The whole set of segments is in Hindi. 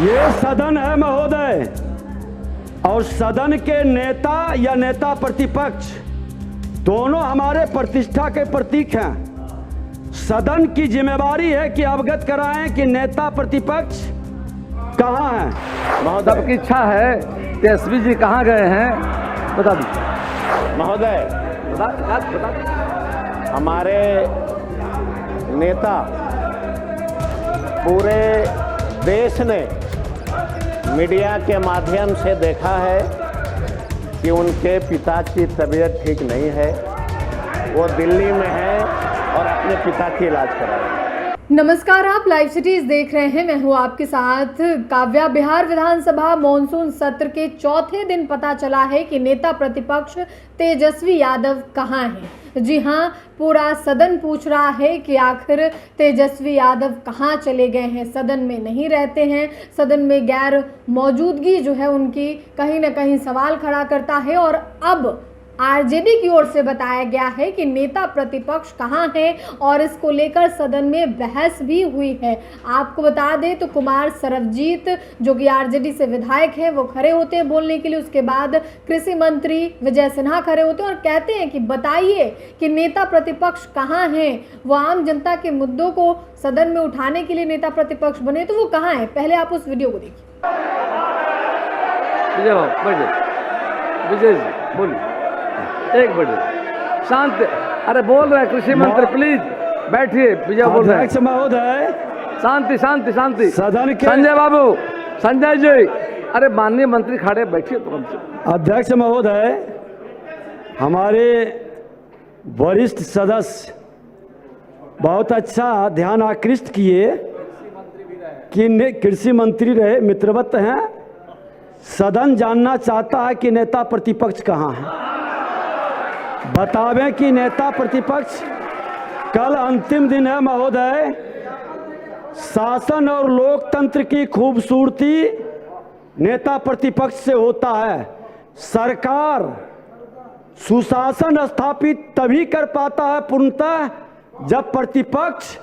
ये सदन है महोदय, और सदन के नेता या नेता प्रतिपक्ष दोनों हमारे प्रतिष्ठा के प्रतीक हैं। सदन की जिम्मेवारी है कि अवगत कराएं कि नेता प्रतिपक्ष कहाँ हैं। महोदय, सबकी इच्छा है तेजस्वी जी कहाँ गए हैं, बता दीजिए महोदय। हमारे नेता पूरे देश ने मीडिया के माध्यम से देखा है कि उनके पिता की तबीयत ठीक नहीं है, वो दिल्ली में है और अपने पिता की इलाज करा रहे हैं। नमस्कार, आप लाइव सिटीज देख रहे हैं। मैं हूं आपके साथ काव्या। बिहार विधानसभा मॉनसून सत्र के चौथे दिन पता चला है कि नेता प्रतिपक्ष तेजस्वी यादव कहां हैं। जी हां, पूरा सदन पूछ रहा है कि आखिर तेजस्वी यादव कहां चले गए हैं। सदन में नहीं रहते हैं, सदन में गैर मौजूदगी जो है उनकी कहीं ना कहीं सवाल खड़ा करता है। और अब आरजेडी की ओर से बताया गया है कि नेता प्रतिपक्ष कहां हैं और इसको लेकर सदन में बहस भी हुई है। आपको बता दें तो कुमार सरबजीत जो कि आरजेडी से विधायक हैं, वो खड़े होते हैं बोलने के लिए। उसके बाद कृषि मंत्री विजय सिन्हा खड़े होते हैं और कहते हैं कि बताइए कि नेता प्रतिपक्ष कहां हैं। वो आम जनता के मुद्दों को सदन में उठाने के लिए नेता प्रतिपक्ष बने, तो वो कहां हैं। पहले आप उस वीडियो को देखिए। विजय जी बोलिए, एक मिनट शांत। अरे बोल रहे हैं कृषि मंत्री, प्लीज बैठिए। विजय बोल रहे हैं। महोदय, शांति शांति शांति। सदन के संजय बाबू, संजय जी, अरे माननीय मंत्री खड़े बैठिए तुरंत से। अध्यक्ष महोदय, हमारे वरिष्ठ सदस्य बहुत अच्छा ध्यान आकृष्ट किए कि कृषि मंत्री रहे, मित्रवत हैं। सदन जानना चाहता है कि नेता प्रतिपक्ष कहाँ है। बतावें कि नेता प्रतिपक्ष, कल अंतिम दिन है महोदय। शासन और लोकतंत्र की खूबसूरती नेता प्रतिपक्ष से होता है। सरकार सुशासन स्थापित तभी कर पाता है पूर्णतः जब प्रतिपक्ष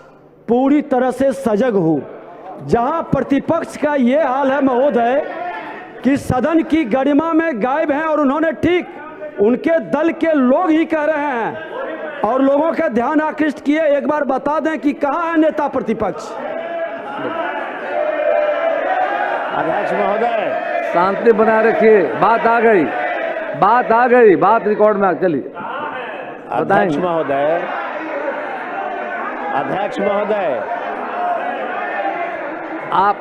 पूरी तरह से सजग हो। जहां प्रतिपक्ष का ये हाल है महोदय कि सदन की गरिमा में गायब हैं, और उन्होंने ठीक उनके दल के लोग ही कह रहे हैं और लोगों का ध्यान आकृष्ट किए। एक बार बता दें कि कहां है नेता प्रतिपक्ष। अध्यक्ष महोदय, शांति बनाए रखिए। बात आ गई, बात आ गई, बात रिकॉर्ड में आ। चलिए अध्यक्ष महोदय, अध्यक्ष महोदय, आप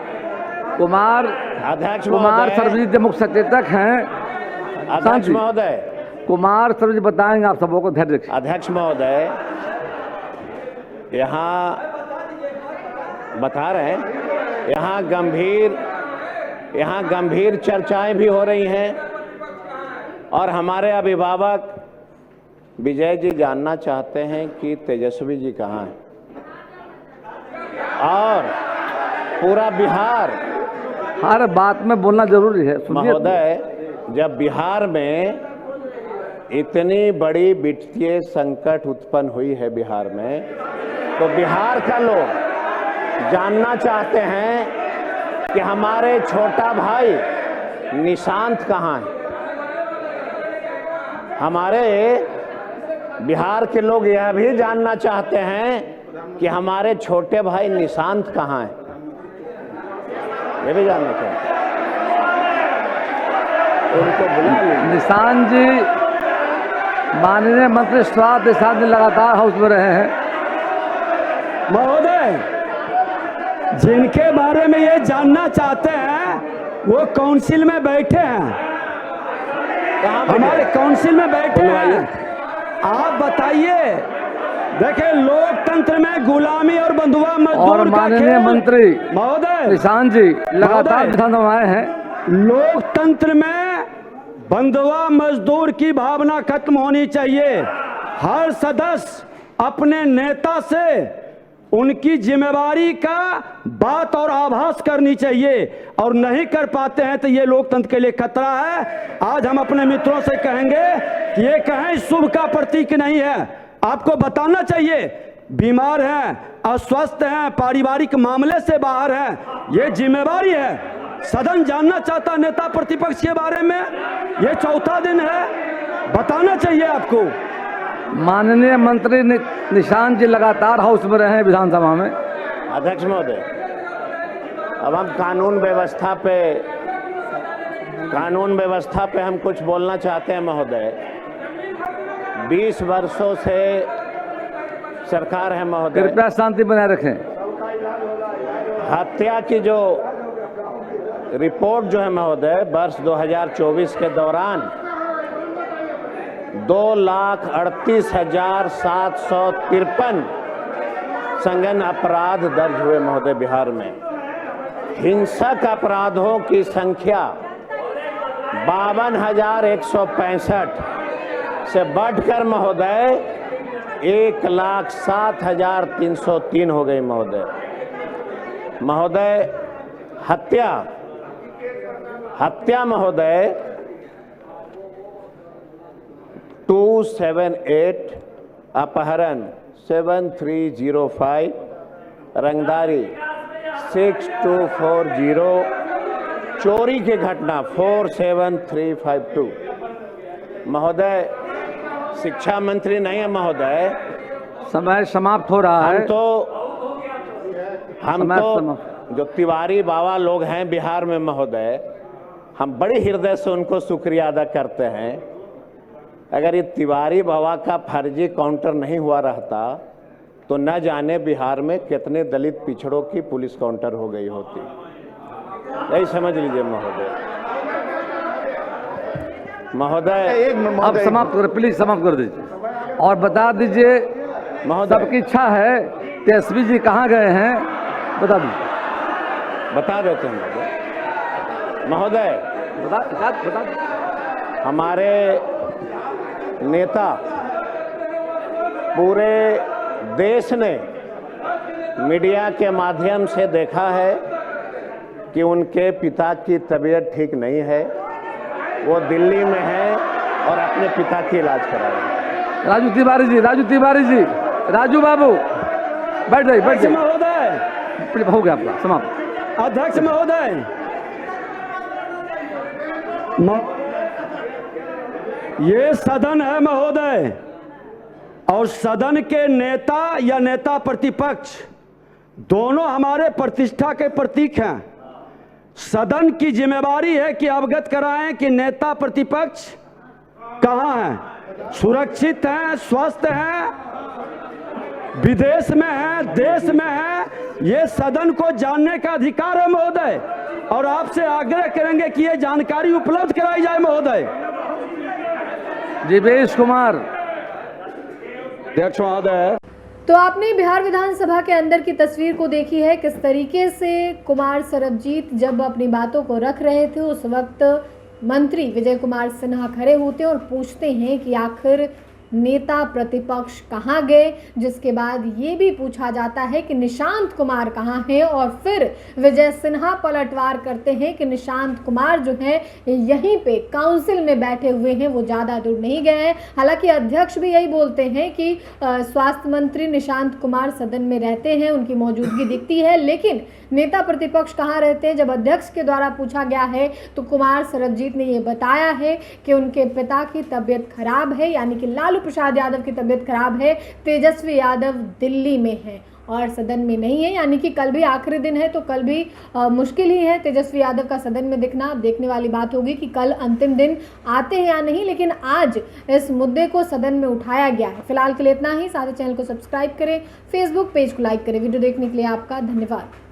कुमार सरबजीत जो मुख्य सचेतक हैं। अध्यक्ष महोदय, कुमार सरबजीत बताएंगे आप सबों को, धैर्य रखिए। अध्यक्ष महोदय, यहाँ बता रहे हैं, यहाँ गंभीर चर्चाएं भी हो रही हैं और हमारे अभिभावक विजय जी जानना चाहते हैं कि तेजस्वी जी कहाँ हैं। और पूरा बिहार, हर बात में बोलना जरूरी है महोदय। जब बिहार में इतनी बड़ी वित्तीय संकट उत्पन्न हुई है बिहार में, तो बिहार का लोग जानना चाहते हैं कि हमारे छोटा भाई निशांत कहाँ है। हमारे बिहार के लोग यह भी जानना चाहते हैं कि हमारे छोटे भाई निशांत कहाँ हैं। ये भी जानना चाहते हैं, उनको बुला लीजिए। निशांत जी माननीय मंत्री स्वास्थ्य साथ लगातार हाउस में रहे हैं। महोदय, जिनके बारे में ये जानना चाहते हैं वो काउंसिल में बैठे हैं, हमारे काउंसिल में बैठे हैं। आप बताइए। देखिए, लोकतंत्र में गुलामी और बंधुआ मजदूर और माननीय मंत्री महोदय निशांत जी लगातार विधानसभा आए हैं। लोकतंत्र में बंधुआ मजदूर की भावना खत्म होनी चाहिए। हर सदस्य अपने नेता से उनकी जिम्मेवारी का बात और आभास करनी चाहिए, और नहीं कर पाते हैं तो ये लोकतंत्र के लिए खतरा है। आज हम अपने मित्रों से कहेंगे कि ये कहीं शुभ का प्रतीक नहीं है। आपको बताना चाहिए, बीमार हैं, अस्वस्थ हैं, पारिवारिक मामले से बाहर हैं, ये जिम्मेवारी है। सदन जानना चाहता नेता प्रतिपक्ष के बारे में। ये चौथा दिन है, बताना चाहिए आपको। माननीय मंत्री निशांत जी लगातार हाउस में रहे हैं विधानसभा में। अध्यक्ष महोदय, अब हम कानून व्यवस्था पे हम कुछ बोलना चाहते हैं महोदय। 20 वर्षों से सरकार है महोदय। कृपया शांति बनाए रखें। हत्या की जो रिपोर्ट जो है महोदय, वर्ष 2024 के दौरान 2,38,753 संगीन अपराध दर्ज हुए महोदय बिहार में। हिंसक अपराधों की संख्या 52,165 से बढ़कर महोदय 1,07,303 हो गई महोदय। हत्या महोदय 278, अपहरण 7305, रंगदारी 6240, चोरी की घटना 47352। महोदय शिक्षा मंत्री नहीं है महोदय। समय समाप्त हो रहा है। हम तो जो तिवारी बाबा लोग हैं बिहार में महोदय, हम बड़े हृदय से उनको शुक्रिया अदा करते हैं। अगर ये तिवारी बाबा का फर्जी काउंटर नहीं हुआ रहता तो न जाने बिहार में कितने दलित पिछड़ों की पुलिस काउंटर हो गई होती। यही समझ लीजिए महोदय। अब समाप्त कर, प्लीज समाप्त कर दीजिए और बता दीजिए महोदय, सबकी इच्छा है तेजस्वी जी कहाँ गए हैं, बता दीजिए। बता देते हैं महोदय। बता हमारे नेता पूरे देश ने मीडिया के माध्यम से देखा है कि उनके पिता की तबीयत ठीक नहीं है, वो दिल्ली में है और अपने पिता की इलाज करा रहे हैं। राजू तिवारी जी, राजू बाबू बैठ जाइए महोदय। हो गया आपका समाप्त। अध्यक्ष महोदय, ये सदन है महोदय, और सदन के नेता या नेता प्रतिपक्ष दोनों हमारे प्रतिष्ठा के प्रतीक हैं। सदन की जिम्मेवारी है कि अवगत कराएं कि नेता प्रतिपक्ष कहां हैं, सुरक्षित हैं, स्वस्थ हैं, विदेश में हैं, देश में हैं। ये सदन को जानने का अधिकार है महोदय, और आपसे आग्रह करेंगे कि ये जानकारी उपलब्ध कराई जाए महोदय। जीवेश कुमार। अध्यक्ष महोदय, तो आपने बिहार विधानसभा के अंदर की तस्वीर को देखी है, किस तरीके से कुमार सरबजीत जब अपनी बातों को रख रहे थे उस वक्त मंत्री विजय कुमार सिन्हा खड़े होते हैं और पूछते हैं कि आखिर नेता प्रतिपक्ष कहाँ गए, जिसके बाद ये भी पूछा जाता है कि निशांत कुमार कहाँ हैं, और फिर विजय सिन्हा पलटवार करते हैं कि निशांत कुमार जो हैं यहीं पे काउंसिल में बैठे हुए हैं, वो ज़्यादा दूर नहीं गए हैं। हालांकि अध्यक्ष भी यही बोलते हैं कि स्वास्थ्य मंत्री निशांत कुमार सदन में रहते हैं, उनकी मौजूदगी दिखती है, लेकिन नेता प्रतिपक्ष कहाँ रहते हैं। जब अध्यक्ष के द्वारा पूछा गया है तो कुमार सरबजीत ने ये बताया है कि उनके पिता की तबीयत खराब है, यानी कि लालू प्रसाद यादव की तबीयत खराब है, तेजस्वी यादव दिल्ली में है और सदन में नहीं है, यानी कि कल भी आखिरी दिन है तो कल भी मुश्किल ही है तेजस्वी यादव का सदन में दिखना। देखने वाली बात होगी कि कल अंतिम दिन आते हैं या नहीं, लेकिन आज इस मुद्दे को सदन में उठाया गया है। फिलहाल के लिए इतना ही। साथ ही चैनल को सब्सक्राइब करें, फेसबुक पेज को लाइक करें। वीडियो देखने के लिए आपका धन्यवाद।